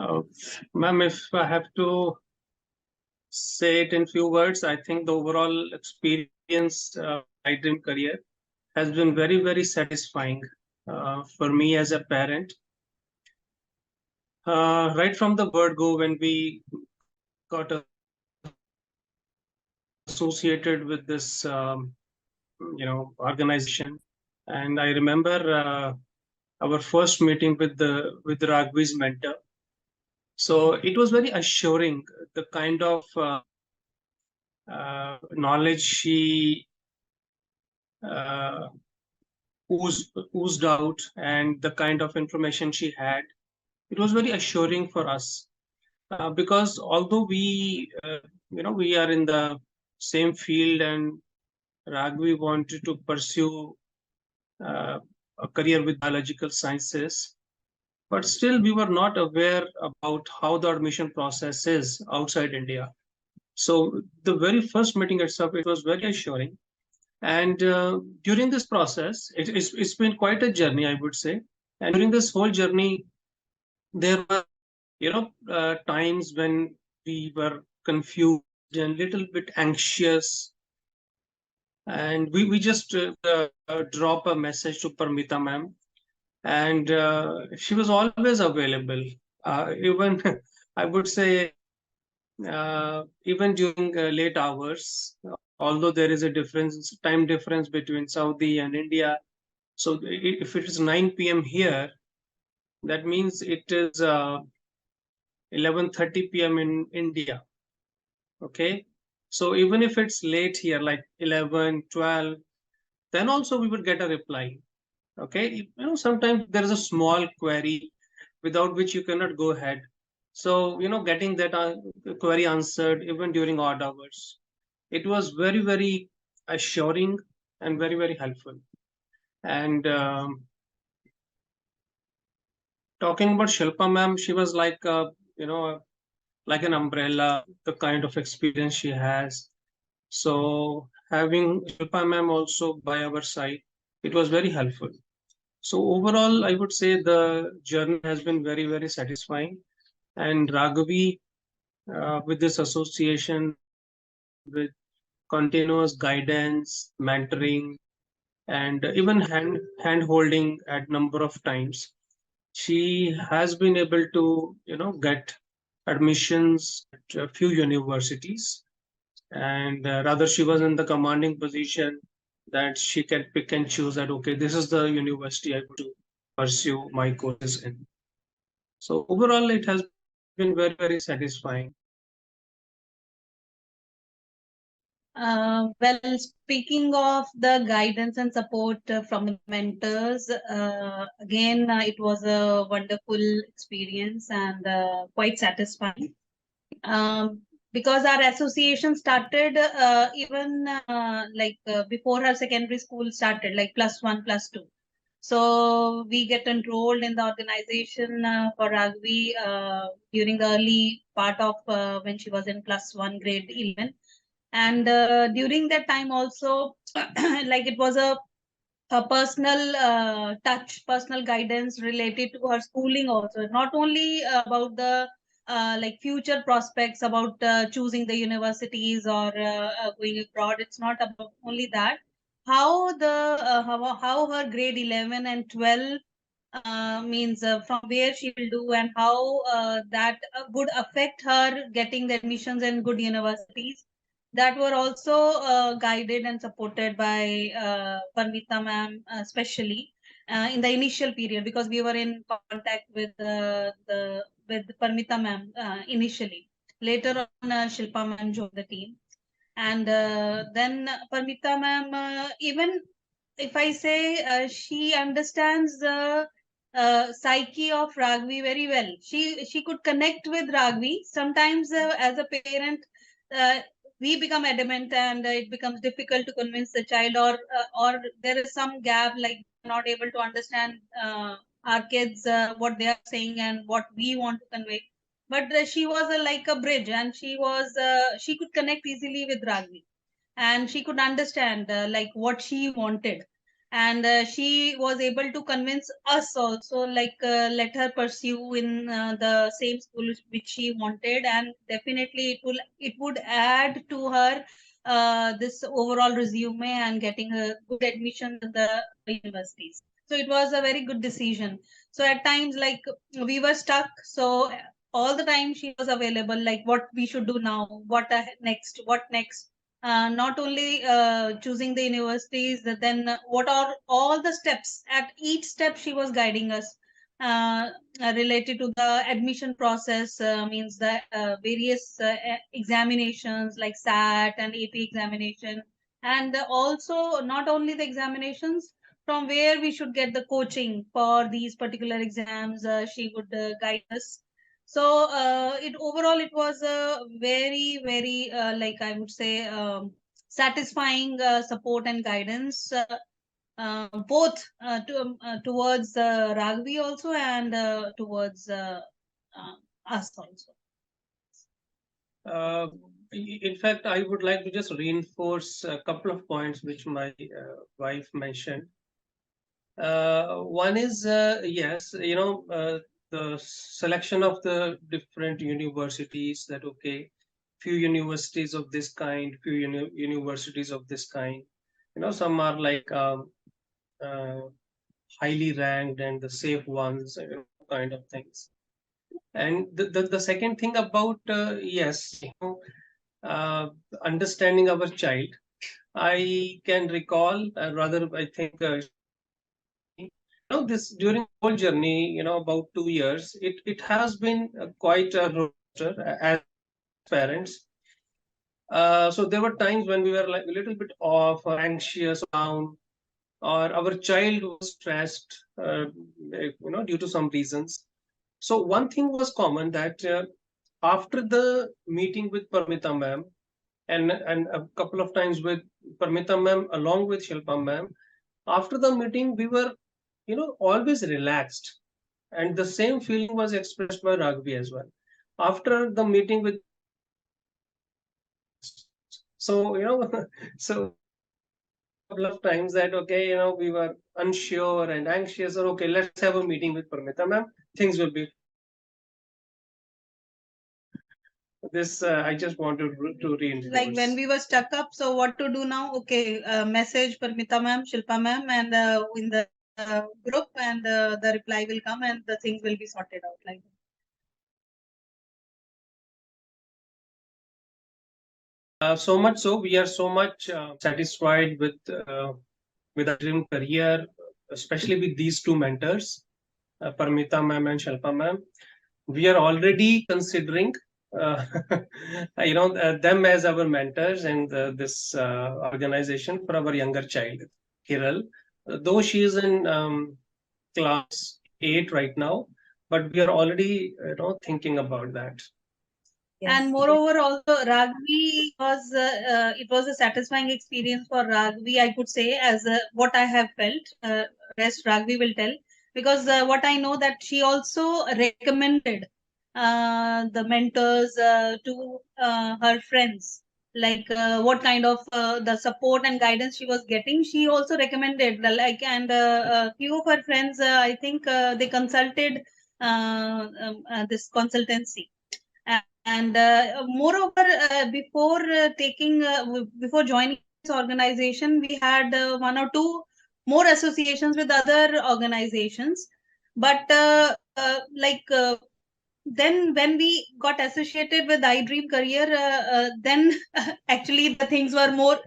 Uh, Ma'am, if I have to say it in few words, I think the overall experience iDreamCareer has been very, very satisfying for me as a parent. Right from the word go, when we got associated with this, organization, and I remember our first meeting with Ragavi's mentor. So it was very assuring, the kind of knowledge she uh, oozed out, and the kind of information she had. It was very assuring for us because although we are in the same field, and Ragavi wanted to pursue uh, a career with biological sciences, but still we were not aware about how the admission process is outside India. So the very first meeting itself, it was very assuring. And during this process, it's been quite a journey, I would say. And during this whole journey, there were, times when we were confused and little bit anxious. And we just drop a message to Parmita ma'am, and she was always available. Even I would say, even during late hours, although there is a time difference between Saudi and India. So if it is 9 p.m. here, that means it is 11:30 p.m. in India. Okay. So even if it's late here, like 11, 12, then also we would get a reply. Okay. Sometimes there is a small query without which you cannot go ahead. So, getting that query answered even during odd hours, it was very, very assuring and very, very helpful. And talking about Shilpa ma'am, she was like, like an umbrella, the kind of experience she has. So having Shilpa ma'am also by our side, it was very helpful. So overall, I would say the journey has been very, very satisfying. And Ragavi, with this association, with continuous guidance, mentoring, and even hand holding at number of times, she has been able to get admissions at a few universities, and rather she was in the commanding position that she can pick and choose that, okay, this is the university I want to pursue my courses in. So overall it has been very, very satisfying. Well, speaking of the guidance and support from the mentors, again, it was a wonderful experience and quite satisfying. Because our association started even before her secondary school started, like +1, +2. So we get enrolled in the organization for Ragavi during the early part of when she was in +1, grade 11. And during that time also, like it was a personal touch, personal guidance related to her schooling also, not only about the like future prospects about choosing the universities or going abroad. It's not about only that. How how her grade 11 and 12 means from where she will do, and how that would affect her getting the admissions in good universities, that were also guided and supported by Parmita ma'am, especially in the initial period, because we were in contact with Parmita ma'am initially. Later on, Shilpa ma'am joined the team, and then Parmita ma'am, even if I say she understands the psyche of Ragavi very well. She could connect with Ragavi. Sometimes as a parent, we become adamant and it becomes difficult to convince the child, or there is some gap, like not able to understand our kids what they are saying and what we want to convey. But she was like a bridge, and she could connect easily with Ragavi, and she could understand like what she wanted. and she was able to convince us also, like let her pursue in the same school which she wanted, and definitely it would add to her this overall resume and getting a good admission in the universities. So it was a very good decision. So at times, like, we were stuck, so all the time she was available, like what we should do now, what next. Not only choosing the universities, then what are all the steps. At each step she was guiding us, related to the admission process, means the various examinations like SAT and AP examination, and also not only the examinations, from where we should get the coaching for these particular exams, she would guide us. So it overall, it was a very, very, like I would say, satisfying support and guidance, both towards Ragavi also, and towards us also. In fact, I would like to just reinforce a couple of points which my wife mentioned. One is, yes, the selection of the different universities, that, okay, few universities of this kind, few universities of this kind. Some are like highly ranked and the safe ones, kind of things. And the second thing about, yes, understanding our child. I can recall, rather, I think, this during the whole journey, about 2 years, it has been quite a roller coaster as parents. So there were times when we were like a little bit off or anxious, down, or our child was stressed, due to some reasons. So one thing was common, that after the meeting with Parmita ma'am, and a couple of times with Parmita ma'am along with Shilpa ma'am, after the meeting we were, always relaxed, and the same feeling was expressed by Ragavi as well. After the meeting with, so so a couple of times that, okay, we were unsure and anxious, or okay, let's have a meeting with Parmita ma'am, things will be. This I just wanted to reinforce. Like when we were stuck up, so what to do now? Okay, message Parmita ma'am, Shilpa ma'am, and in the group, and the reply will come, and the things will be sorted out. Like so much so, we are so much satisfied with iDreamCareer, especially with these two mentors, Parmita ma'am and Shalpa ma'am. We are already considering, them as our mentors, and this organization for our younger child, Kiral. Though she is in class 8 right now, but we are already, thinking about that. and moreover, also Ragavi was it was a satisfying experience for Ragavi, I could say, as what I have felt. Rest Ragavi will tell, because what I know, that she also recommended the mentors to her friends, like what kind of the support and guidance she was getting. She also recommended, like, and a few of her friends, I think they consulted this consultancy. And moreover, before joining this organization, we had one or two more associations with other organizations. But then when we got associated with iDreamCareer, then actually the things were more,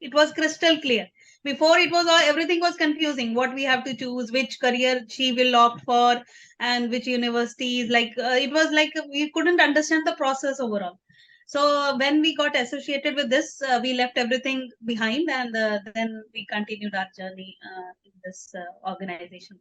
it was crystal clear. Before, it was everything was confusing, what we have to choose, which career she will opt for, and which universities. Like it was like we couldn't understand the process overall. So when we got associated with this, we left everything behind, and then we continued our journey in this organization.